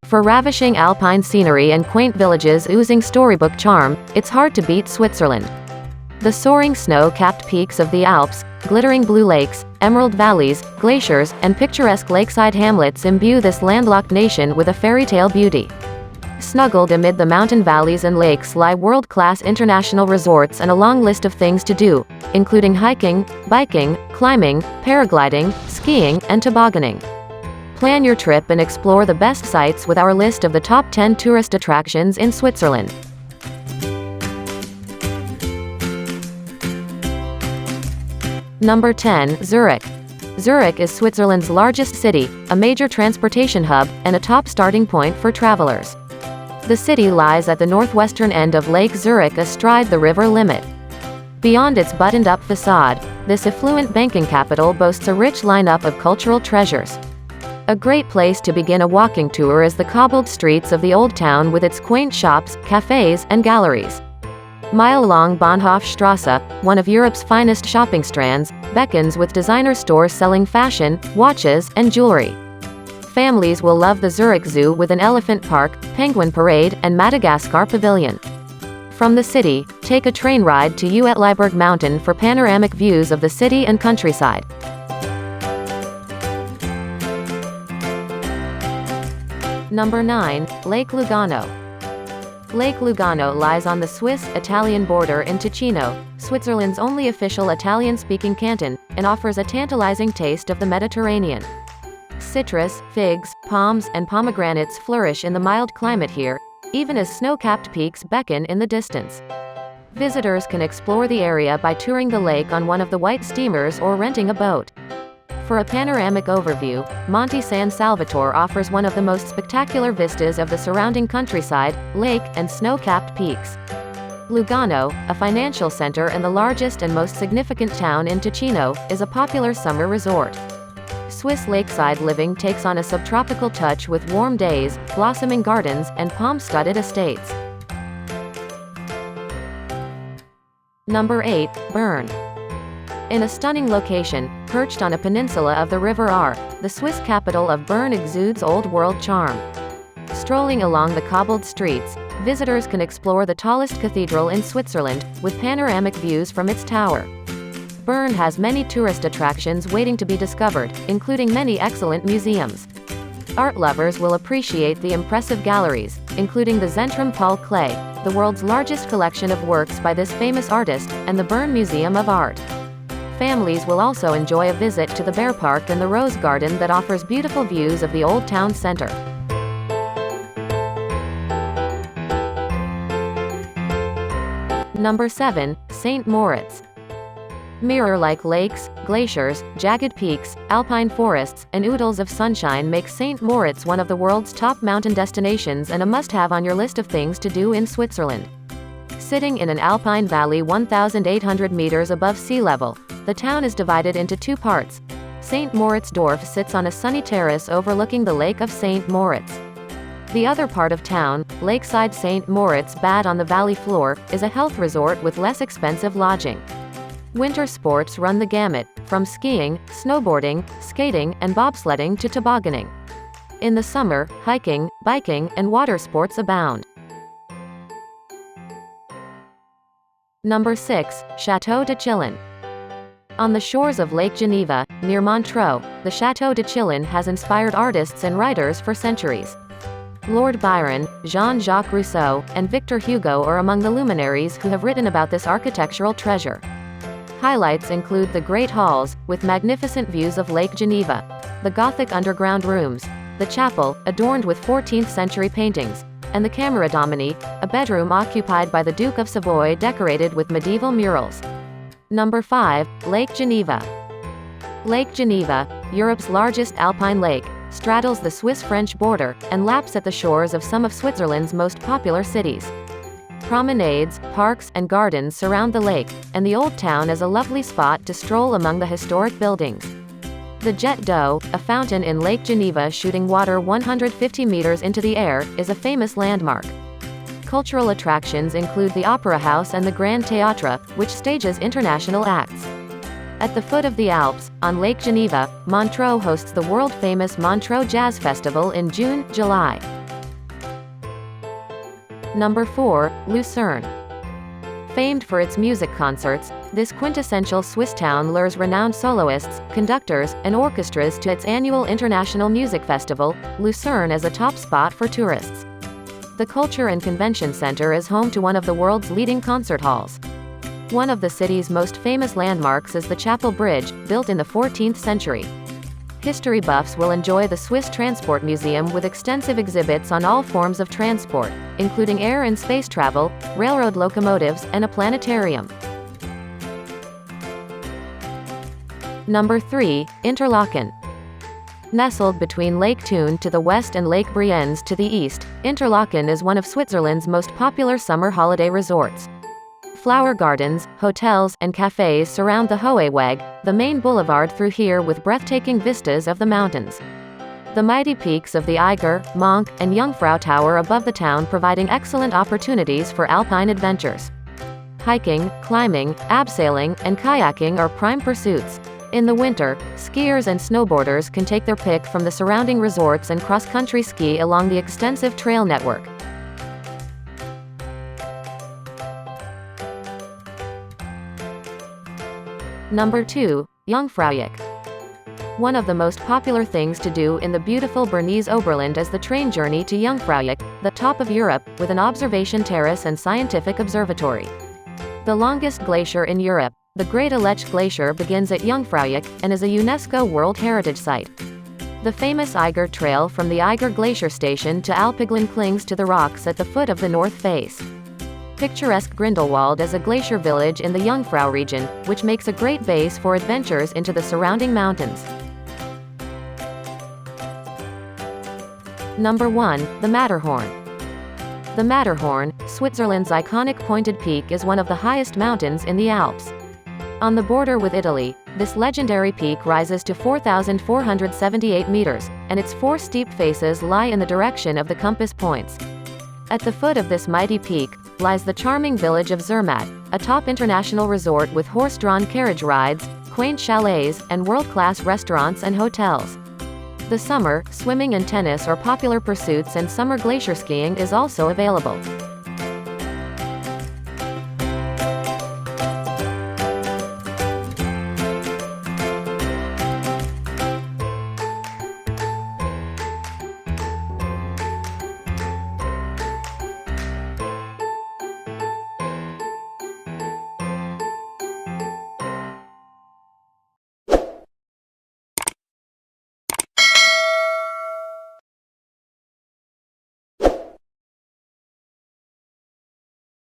For ravishing alpine scenery and quaint villages oozing storybook charm, it's hard to beat Switzerland. The soaring snow-capped peaks of the Alps, glittering blue lakes, emerald valleys, glaciers, and picturesque lakeside hamlets imbue this landlocked nation with a fairy tale beauty. Snuggled amid the mountain valleys and lakes lie world-class international resorts and a long list of things to do, including hiking, biking, climbing, paragliding, skiing, and tobogganing. Plan your trip and explore the best sites with our list of the top 10 tourist attractions in Switzerland. Number 10. Zurich. Zurich is Switzerland's largest city, a major transportation hub, and a top starting point for travelers. The city lies at the northwestern end of Lake Zurich astride the river Limmat. Beyond its buttoned-up facade, this affluent banking capital boasts a rich lineup of cultural treasures. A great place to begin a walking tour is the cobbled streets of the Old Town with its quaint shops, cafes, and galleries. Mile-long Bahnhofstrasse, one of Europe's finest shopping strands, beckons with designer stores selling fashion, watches, and jewelry. Families will love the Zurich Zoo with an elephant park, penguin parade, and Madagascar pavilion. From the city, take a train ride to Uetliberg Mountain for panoramic views of the city and countryside. Number 9. Lake Lugano. Lake Lugano lies on the Swiss-Italian border in Ticino, Switzerland's only official Italian-speaking canton, and offers a tantalizing taste of the Mediterranean. Citrus, figs, palms, and pomegranates flourish in the mild climate here, even as snow-capped peaks beckon in the distance. Visitors can explore the area by touring the lake on one of the white steamers or renting a boat. For a panoramic overview, Monte San Salvatore offers one of the most spectacular vistas of the surrounding countryside, lake, and snow-capped peaks. Lugano, a financial center and the largest and most significant town in Ticino, is a popular summer resort. Swiss lakeside living takes on a subtropical touch with warm days, blossoming gardens, and palm-studded estates. Number 8. Bern. In a stunning location, perched on a peninsula of the River Ahr, the Swiss capital of Bern exudes old-world charm. Strolling along the cobbled streets, visitors can explore the tallest cathedral in Switzerland, with panoramic views from its tower. Bern has many tourist attractions waiting to be discovered, including many excellent museums. Art lovers will appreciate the impressive galleries, including the Zentrum Paul Klee, the world's largest collection of works by this famous artist, and the Bern Museum of Art. Families will also enjoy a visit to the Bear Park and the Rose Garden that offers beautiful views of the Old Town Center. Number 7. St. Moritz. Mirror-like lakes, glaciers, jagged peaks, alpine forests, and oodles of sunshine make St. Moritz one of the world's top mountain destinations and a must-have on your list of things to do in Switzerland. Sitting in an alpine valley 1,800 meters above sea level, the town is divided into two parts. St. Moritz Dorf sits on a sunny terrace overlooking the Lake of St. Moritz. The other part of town, Lakeside St. Moritz Bad on the valley floor, is a health resort with less expensive lodging. Winter sports run the gamut, from skiing, snowboarding, skating, and bobsledding to tobogganing. In the summer, hiking, biking, and water sports abound. Number 6. Chateau de Chilen. On the shores of Lake Geneva, near Montreux, the Chateau de Chilen has inspired artists and writers for centuries. Lord Byron, Jean-Jacques Rousseau, and Victor Hugo are among the luminaries who have written about this architectural treasure. Highlights include the Great Halls, with magnificent views of Lake Geneva, the Gothic underground rooms, the chapel, adorned with 14th-century paintings, and the Camera Domini, a bedroom occupied by the Duke of Savoy decorated with medieval murals. Number 5. Lake Geneva. Lake Geneva, Europe's largest alpine lake, straddles the Swiss-French border, and laps at the shores of some of Switzerland's most popular cities. Promenades, parks, and gardens surround the lake, and the Old Town is a lovely spot to stroll among the historic buildings. The Jet d'Eau, a fountain in Lake Geneva shooting water 150 meters into the air, is a famous landmark. Cultural attractions include the Opera House and the Grand Théâtre, which stages international acts. At the foot of the Alps, on Lake Geneva, Montreux hosts the world-famous Montreux Jazz Festival in June-July. Number 4, Lucerne. Famed for its music concerts, this quintessential Swiss town lures renowned soloists, conductors, and orchestras to its annual International Music Festival. Lucerne is a top spot for tourists. The Culture and Convention Center is home to one of the world's leading concert halls. One of the city's most famous landmarks is the Chapel Bridge, built in the 14th century. History buffs will enjoy the Swiss Transport Museum with extensive exhibits on all forms of transport, including air and space travel, railroad locomotives, and a planetarium. Number 3, Interlaken. Nestled between Lake Thun to the west and Lake Brienz to the east, Interlaken is one of Switzerland's most popular summer holiday resorts. Flower gardens, hotels, and cafes surround the Hohe Weg, the main boulevard through here, with breathtaking vistas of the mountains. The mighty peaks of the Eiger, Monk, and Jungfrau tower above the town providing excellent opportunities for alpine adventures. Hiking, climbing, abseiling, and kayaking are prime pursuits. In the winter, skiers and snowboarders can take their pick from the surrounding resorts and cross-country ski along the extensive trail network. Number 2, Jungfrau. One of the most popular things to do in the beautiful Bernese Oberland is the train journey to Jungfrau, the top of Europe, with an observation terrace and scientific observatory. The longest glacier in Europe, the Great Aletsch Glacier, begins at Jungfrau and is a UNESCO World Heritage Site. The famous Eiger Trail from the Eiger Glacier Station to Alpiglen clings to the rocks at the foot of the north face. Picturesque Grindelwald is a glacier village in the Jungfrau region, which makes a great base for adventures into the surrounding mountains. Number 1, the Matterhorn. The Matterhorn, Switzerland's iconic pointed peak, is one of the highest mountains in the Alps. On the border with Italy, this legendary peak rises to 4,478 meters, and its 4 steep faces lie in the direction of the compass points. At the foot of this mighty peak lies the charming village of Zermatt, a top international resort with horse-drawn carriage rides, quaint chalets, and world-class restaurants and hotels. The summer, swimming and tennis are popular pursuits, and summer glacier skiing is also available.